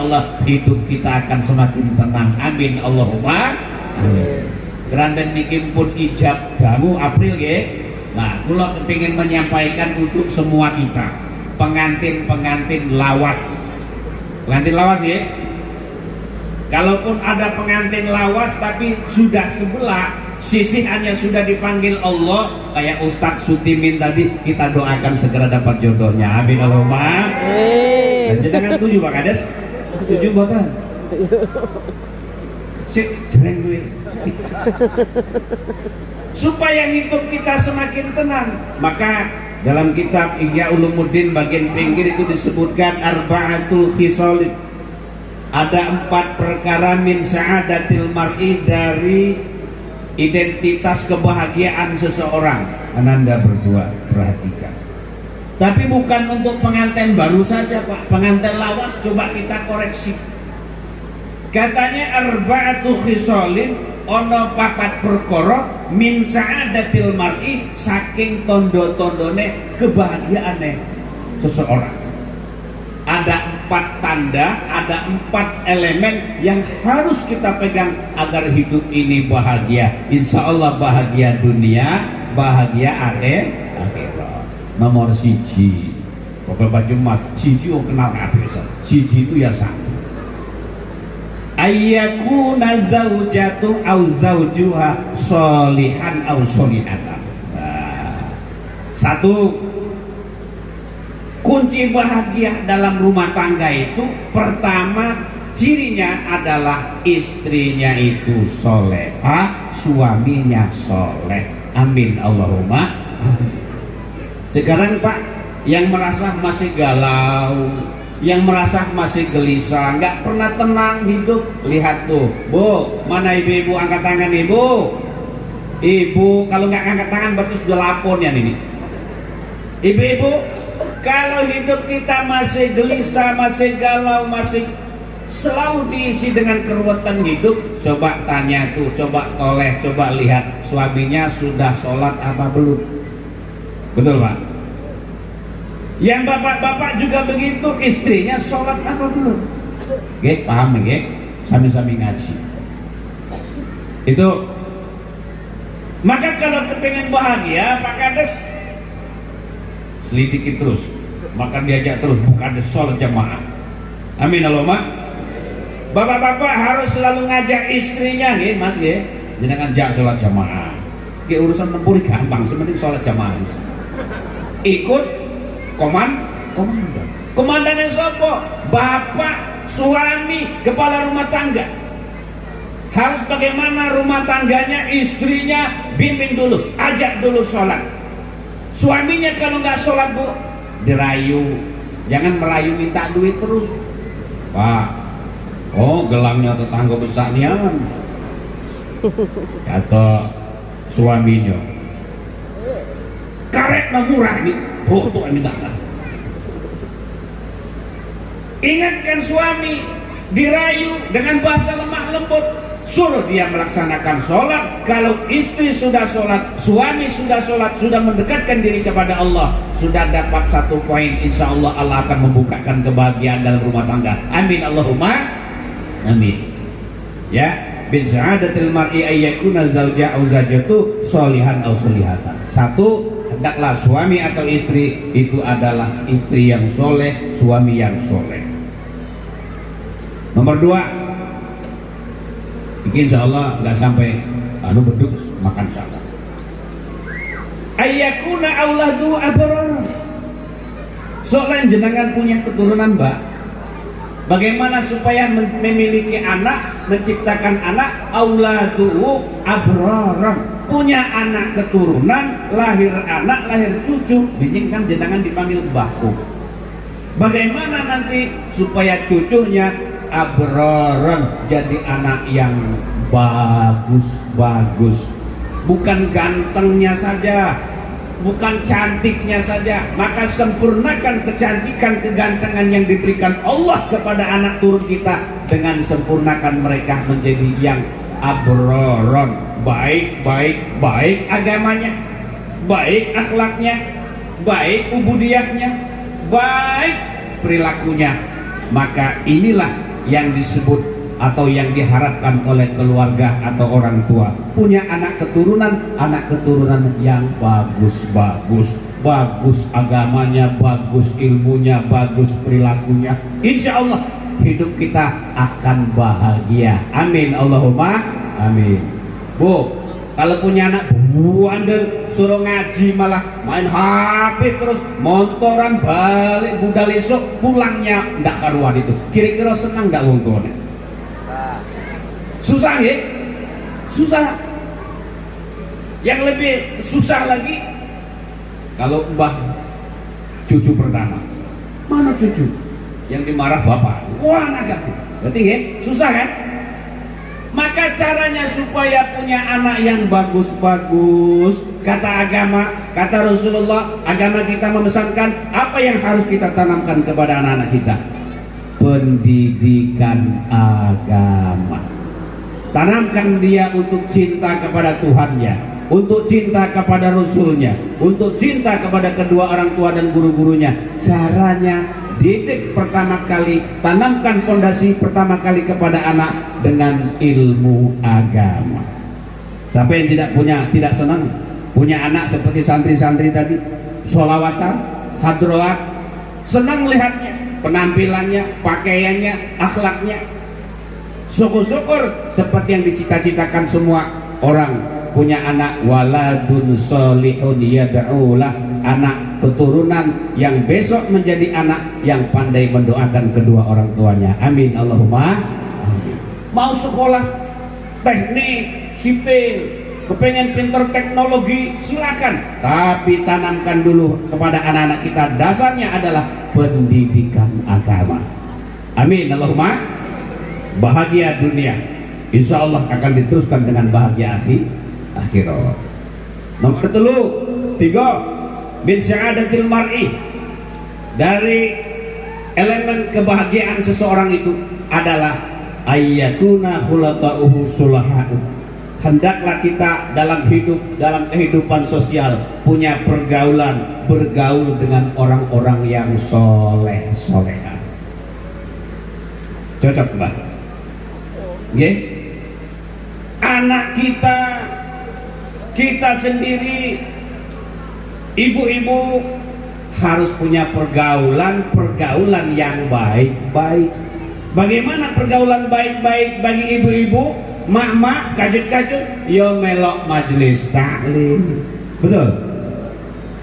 Allah hidup kita akan semakin tenang. Amin Allahumma amin. Granten niki pun ijab damu April ya. Nah, kula kepingin menyampaikan untuk semua kita, pengantin lawas. Pengantin lawas ya. Kalaupun ada pengantin lawas tapi sudah sebelah sisihannya sudah dipanggil Allah, kayak Ustadz Sutimin tadi, kita doakan segera dapat jodohnya. Amin Allahumma amin. Dan jangan setuju Pak Kades? Setuju buatan? Cek jereng gue. Supaya hidup kita semakin tenang, maka dalam kitab Ihya Ulumuddin bagian pinggir itu disebutkan arba'atul khisalin. Ada 4 perkara min sa'adatil mar'i, dari identitas kebahagiaan seseorang. Ananda berdua perhatikan. Tapi bukan untuk pengantin baru saja Pak, pengantin lawas coba kita koreksi. Katanya arba'atu khisalin, ono 4 perkara min sa'adatil mar'i, saking tondo-tondone kebahagiaane seseorang. Ada 4 tanda, ada 4 elemen yang harus kita pegang agar hidup ini bahagia. Insya Allah bahagia dunia, bahagia akhirat. Nomor 1, pokoknya baju mas, 1 kenal kabeh. 1 itu ya 1. Ayyakuna zaujatu au zaujuha sholihan au sholihatan. Nah, 1, kunci bahagia dalam rumah tangga itu pertama cirinya adalah istrinya itu solehah, suaminya soleh. Amin Allahumma amin. Sekarang Pak, yang merasa masih galau, yang merasa masih gelisah, nggak pernah tenang hidup, lihat tuh, Bu, mana ibu-ibu angkat tangan ibu? Ibu kalau nggak angkat tangan berarti sudah lapor ya ini. Ibu-ibu, kalau hidup kita masih gelisah, masih galau, masih selalu diisi dengan keruwetan hidup, coba tanya tuh, coba toleh, coba lihat suaminya sudah sholat apa belum? Betul Pak? Yang bapak-bapak juga begitu, istrinya sholat apa belum? Oke, paham ya? Sambil-sambil ngaji. Itu. Maka kalau kepengen bahagia, Pak Kades, selidiki terus, maka diajak terus, bukan sholat jamaah. Amin Allahumma. Bapak-bapak harus selalu ngajak istrinya, nggih Mas nggih. Jangan ngajak sholat jamaah. Nggih urusan tempur gampang, sementing sholat jamaah. Ikut komandan. Komandannya sapa? Bapak, suami, kepala rumah tangga. Harus bagaimana rumah tangganya, istrinya bimbing dulu, ajak dulu sholat. Suaminya kalau nggak sholat Bu, dirayu, jangan merayu minta duit terus. Pak, oh gelangnya tetangga besar nian, kata suaminya, karet murah nih, oh tuh minta. Ingatkan suami, dirayu dengan bahasa lemah lembut, suruh dia melaksanakan sholat. Kalau istri sudah sholat, suami sudah sholat, sudah mendekatkan diri kepada Allah, sudah dapat 1 poin, insya Allah Allah akan membukakan kebahagiaan dalam rumah tangga. Amin Allahumma amin. Ya, bin sa'adatil mar'i ayyakuna zawja au zawjatu sholihan au sholihatan. 1, hendaklah suami atau istri itu adalah istri yang soleh, suami yang soleh. Nomor 2, insya Allah nggak sampai beduk makan salah. Ayyakuna auladu abrar. Soalnya jenengan punya keturunan Mbak, bagaimana supaya memiliki anak, menciptakan anak, auladu abrar, punya anak keturunan, lahir anak, lahir cucu, kan jenengan dipanggil mbahku. Bagaimana nanti supaya cucunya abroron, jadi anak yang bagus, bukan gantengnya saja, bukan cantiknya saja, maka sempurnakan kecantikan, kegantengan yang diberikan Allah kepada anak turun kita, dengan sempurnakan mereka menjadi yang abroron, baik agamanya, baik akhlaknya, baik ubudiyahnya, baik perilakunya. Maka inilah yang disebut atau yang diharapkan oleh keluarga atau orang tua, punya anak keturunan yang bagus agamanya, bagus ilmunya, bagus perilakunya, insya Allah hidup kita akan bahagia. Amin Allahumma amin. Bu, kalau punya anak bandel, suruh ngaji malah main HP terus, montoran balik budal esok, pulangnya ndak karuan, itu kira-kira senang ndak wong tuane? Susah ya? Susah. Yang lebih susah lagi kalau mbah cucu pertama. Mana cucu? Yang dimarah bapak. Wah, agak berarti ya? Susah kan? Maka caranya supaya punya anak yang bagus-bagus, kata agama, kata Rasulullah, agama kita memesankan apa yang harus kita tanamkan kepada anak-anak kita? Pendidikan agama. Tanamkan dia untuk cinta kepada Tuhannya, untuk cinta kepada Rasulnya, untuk cinta kepada kedua orang tua dan guru-gurunya. Caranya didik pertama kali, tanamkan fondasi pertama kali kepada anak dengan ilmu agama. Siapa yang tidak senang punya anak seperti santri-santri tadi, sholawatan, hadroat, senang lihatnya, penampilannya, pakaiannya, akhlaknya. Syukur-syukur seperti yang dicita-citakan semua orang punya anak, waladun sholihun yad'ulah, anak keturunan yang besok menjadi anak yang pandai mendoakan kedua orang tuanya. Amin Allahumma amin. Mau sekolah teknik sipil, kepengen pinter teknologi, silakan, tapi tanamkan dulu kepada anak-anak kita, dasarnya adalah pendidikan agama. Amin Allahumma. Bahagia dunia insya Allah akan diteruskan dengan bahagia akhirat. Nomor 3 min sya'adatil mar'i, dari elemen kebahagiaan seseorang itu adalah ayyakuna khulata'uhu sulaha'u. Hendaklah kita dalam kehidupan sosial punya bergaul dengan orang-orang yang soleh-soleha. Cocok Mbak? Okay. Anak kita sendiri, ibu-ibu harus punya pergaulan yang baik-baik. Bagaimana pergaulan baik-baik bagi ibu-ibu? Mak-mak kajet-kajet yo melok majelis taklim, betul.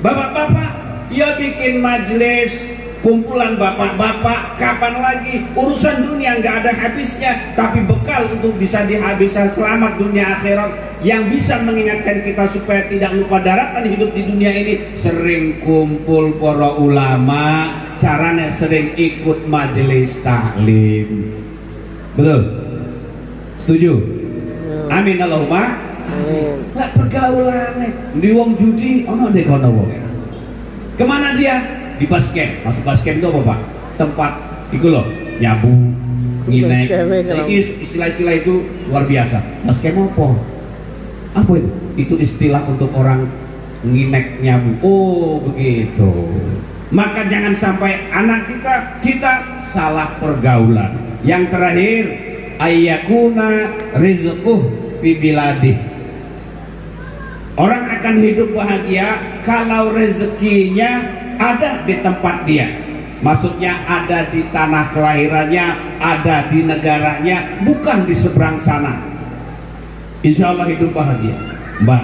Bapak-bapak yo bikin majelis kumpulan bapak-bapak, kapan lagi? Urusan dunia nggak ada habisnya, tapi bekal untuk bisa dihabiskan selamat dunia akhirat, yang bisa mengingatkan kita supaya tidak lupa daratan hidup di dunia ini. Sering kumpul para ulama, caranya sering ikut majelis taklim, betul? Setuju? Amin Allahumma amin. Lah pergaulannya di wong judi ono ndek kono wong. Kemana dia? Di basket. Masuk basket itu apa Pak? Tempat itu loh, nyabu, nginek. Istilah-istilah itu luar biasa. Basket apa? Apa itu? Itu istilah untuk orang nginek, nyabu. Oh begitu. Maka jangan sampai anak kita salah pergaulan. Yang terakhir, ayyakuna rizquh fi biladih. Orang akan hidup bahagia kalau rezekinya ada di tempat dia, maksudnya ada di tanah kelahirannya, ada di negaranya, bukan di seberang sana. Insya Allah hidup bahagia. Mbak,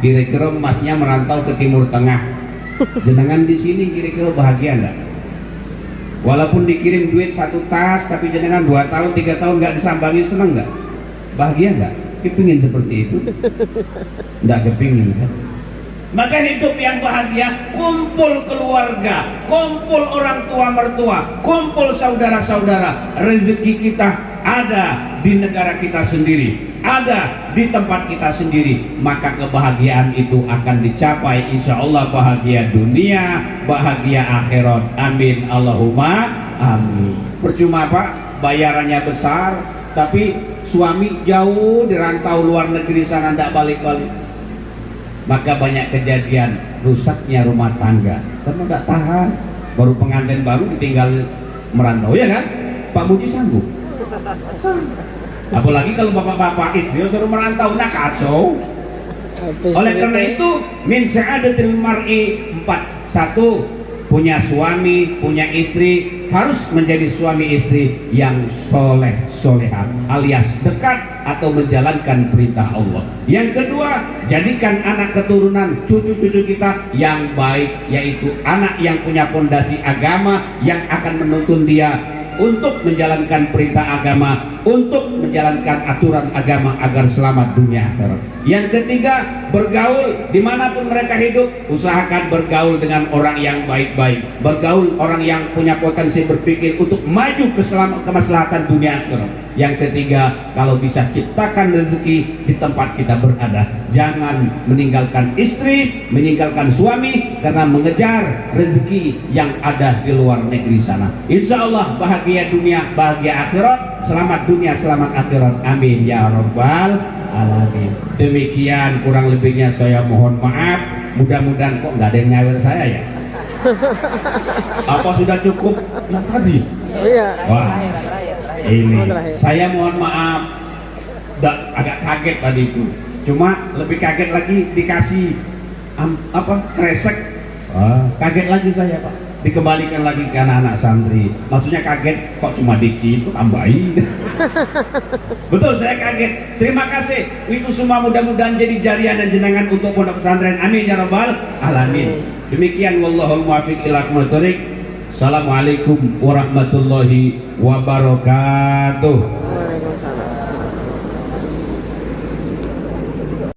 kira-kira masnya merantau ke Timur Tengah, jenengan di sini kira-kira bahagia enggak? Walaupun dikirim duit 1 tas, tapi jenengan 2 tahun 3 tahun nggak disambangi, seneng nggak? Bahagia nggak? Kepingin seperti itu? Nggak kepingin kan? Maka hidup yang bahagia, kumpul keluarga, kumpul orang tua mertua, kumpul saudara-saudara. Rezeki kita ada di negara kita sendiri, ada di tempat kita sendiri. Maka kebahagiaan itu akan dicapai, insya Allah bahagia dunia, bahagia akhirat. Amin Allahumma amin. Percuma Pak, bayarannya besar, tapi suami jauh di rantau luar negeri sana, tidak balik-balik. Maka banyak kejadian rusaknya rumah tangga karena tidak tahan. Baru pengantin baru ditinggal merantau, ya kan? Pak Budi sanggup? Apalagi kalau bapak-bapak istri suruh merantau, nah kacau. Oleh karena itu min sa'adatil mar'i 4. 1, punya suami, punya istri, harus menjadi suami istri yang soleh soleha alias dekat atau menjalankan perintah Allah. Yang kedua, jadikan anak keturunan cucu-cucu kita yang baik, yaitu anak yang punya fondasi agama yang akan menuntun dia untuk menjalankan perintah agama, untuk menjalankan aturan agama agar selamat dunia akhirat. Yang ketiga, bergaul dimanapun mereka hidup, usahakan bergaul dengan orang yang baik-baik, bergaul orang yang punya potensi berpikir untuk maju ke kemaslahatan dunia akhirat. Yang ketiga, kalau bisa ciptakan rezeki di tempat kita berada. Jangan meninggalkan istri, meninggalkan suami karena mengejar rezeki yang ada di luar negeri sana. Insya Allah bahagia dunia, bahagia akhirat, selamat dunia, selamat akhirat. Amin ya rabbal alamin. Demikian kurang lebihnya saya mohon maaf. Mudah-mudahan kok nggak ada yang nyawer saya ya. Apa sudah cukup yang tadi? Iya. Wah, ini saya mohon maaf, agak kaget tadi itu. Cuma lebih kaget lagi dikasih kresek. Kaget lagi saya Pak. Dikembalikan lagi ke anak-anak santri. Maksudnya kaget kok cuma dikit, tambahin. Betul, saya kaget. Terima kasih. Itu semua mudah-mudahan jadi jariah dan jenengan untuk pondok pesantren. Amin ya rabbal alamin. Demikian wallahul muwaffiq ila aqwamit thoriq. Assalamualaikum warahmatullahi wabarakatuh.